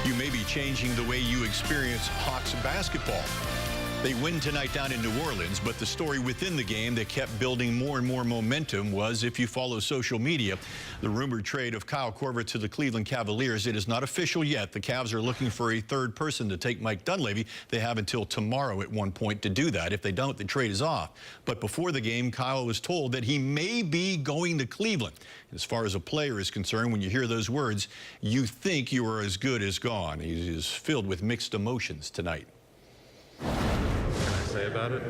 You may be changing the way you experience Hawks basketball. They win tonight down in New Orleans, but the story within the game that kept building more and more momentum was, if you follow social media, the rumored trade of Kyle Korver to the Cleveland Cavaliers. It is not official yet. The Cavs are looking for a third person to take Mike Dunleavy. They have until tomorrow at one point to do that. If they don't, the trade is off. But before the game, Kyle was told that he may be going to Cleveland. As far as a player is concerned, when you hear those words, you think you are as good as gone. He is filled with mixed emotions tonight. Say about it?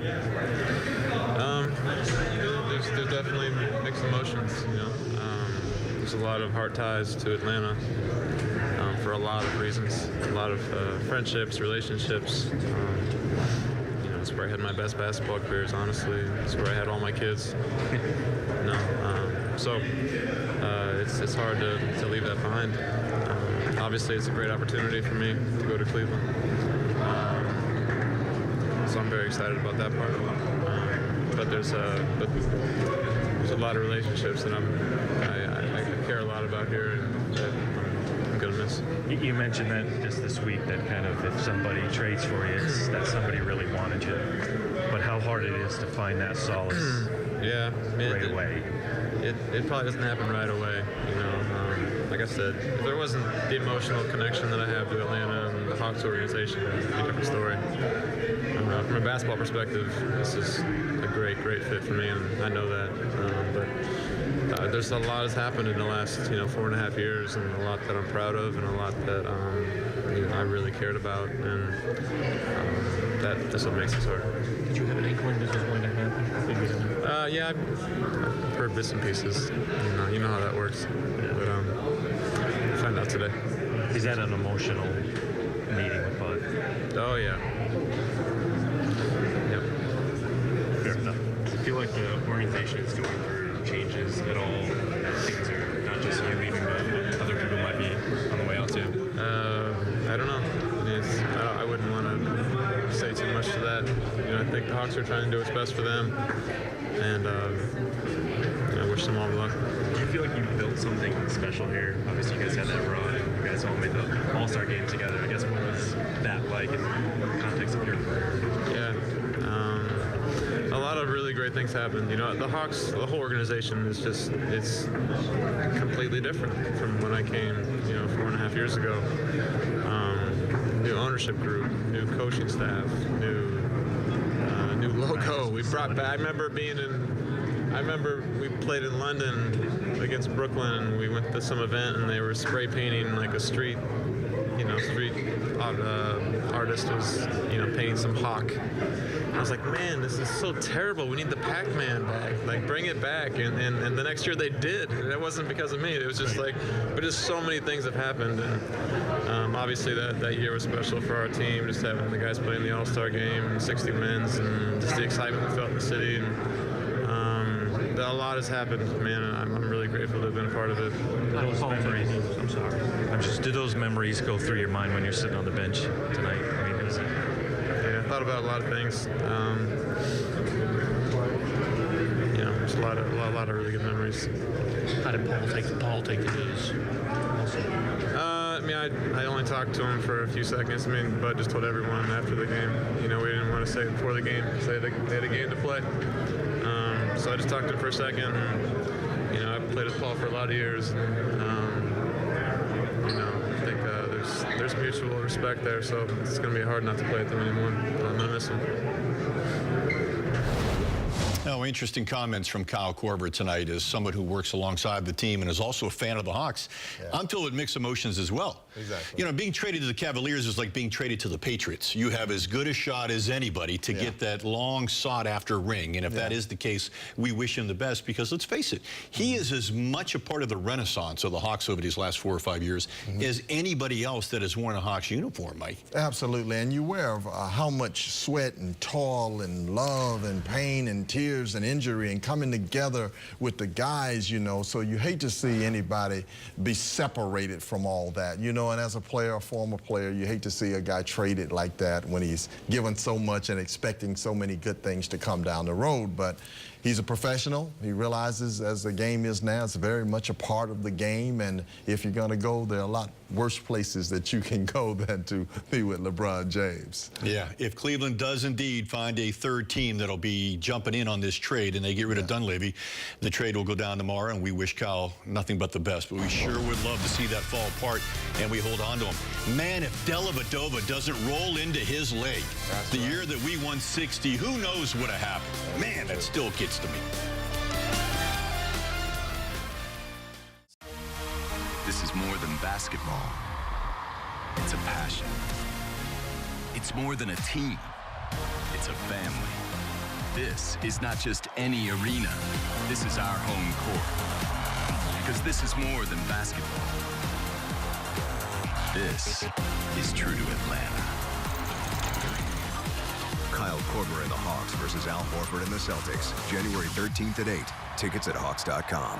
There's definitely mixed emotions. There's a lot of heart ties to Atlanta for a lot of reasons. A lot of friendships, relationships. It's where I had my best basketball careers. Honestly, it's where I had all my kids. So it's hard to leave that behind. Obviously, it's a great opportunity for me to go to Cleveland. So I'm very excited about that part. But there's a lot of relationships that I care a lot about here and that I'm going to miss. You mentioned that just this week, that kind of if somebody trades for you, it's that somebody really wanted you. But how hard it is to find that solace right away. It probably doesn't happen right away. Like I said, if there wasn't the emotional connection that I have to Atlanta and the Hawks organization, it'd be a different story. From a basketball perspective, this is a great fit for me, and I know that. But there's a lot that's happened in the last 4.5 years, and a lot that I'm proud of, and a lot that I really cared about, and that's what makes this hard. Did you have an inkling this was going to happen? Yeah, I've heard bits and pieces. You know how that works. But I'll find out today. Is that an emotional meeting with Bud? Oh yeah. Yep. Fair enough. Do you feel like the organization is going through changes at all? Things are not just you leaving, but other people might be on the way out too. I don't know. I wouldn't want to say too much to that. I think the Hawks are trying to do what's best for them, and I wish them all the luck. Do you feel like you built something special here? Obviously, you guys had that run, and you guys all made the All-Star game together. I guess what was that like in the context of your career? Yeah. A lot of really great things happened. The Hawks, the whole organization is it's completely different from when I came, 4.5 years ago. New ownership group, new coaching staff, new logo. We brought back. I remember we played in London against Brooklyn, and we went to some event, and they were spray painting like a street artist was, painting some hawk. I was like, man, this is so terrible. We need the Pac-Man back. Like, bring it back. And the next year they did. That wasn't because of me. It was just but just so many things have happened. And obviously that year was special for our team, just having the guys playing the All-Star game, 60 wins, and just the excitement we felt in the city. And a lot has happened, man, and I'm really grateful to have been a part of it. Those memories, I'm sorry. Do those memories go through your mind when you're sitting on the bench tonight? Yeah, I thought about a lot of things. There's a lot of really good memories. How did Paul take the news? I only talked to him for a few seconds. Bud just told everyone after the game. We didn't want to say it before the game because they had a game to play. So I just talked to him for a second. And, I played with Paul for a lot of years. And, I think there's mutual respect there. So it's going to be hard not to play with them anymore. I'm going to miss him. Oh, interesting comments from Kyle Korver tonight as someone who works alongside the team and is also a fan of the Hawks. Yeah. I'm filled with mixed emotions as well. Exactly. Being traded to the Cavaliers is like being traded to the Patriots. You have as good a shot as anybody to get that long sought-after ring. And if that is the case, we wish him the best because, let's face it, he is as much a part of the renaissance of the Hawks over these last 4 or 5 years as anybody else that has worn a Hawks uniform, Mike. Absolutely. And you're aware of how much sweat and toil and love and pain and tears and injury and coming together with the guys, so you hate to see anybody be separated from all that, and as a player, a former player, you hate to see a guy traded like that when he's given so much and expecting so many good things to come down the road. But he's a professional. He realizes as the game is now, it's very much a part of the game, and if you're going to go, there are a lot worse places that you can go than to be with LeBron James. Yeah, if Cleveland does indeed find a third team that'll be jumping in on this trade and they get rid of Dunleavy, the trade will go down tomorrow, and we wish Kyle nothing but the best. But we sure would love to see that fall apart, and we hold on to him. Man, if Dellavedova doesn't roll into his leg the year that we won 60, who knows what have happened? Man, that still gets to me. This is more than basketball. It's a passion. It's more than a team. It's a family. This is not just any arena. This is our home court. Because this is more than basketball. This is true to Atlanta. Kyle Korver and the Hawks versus Al Horford and the Celtics. January 13th at 8. Tickets at Hawks.com.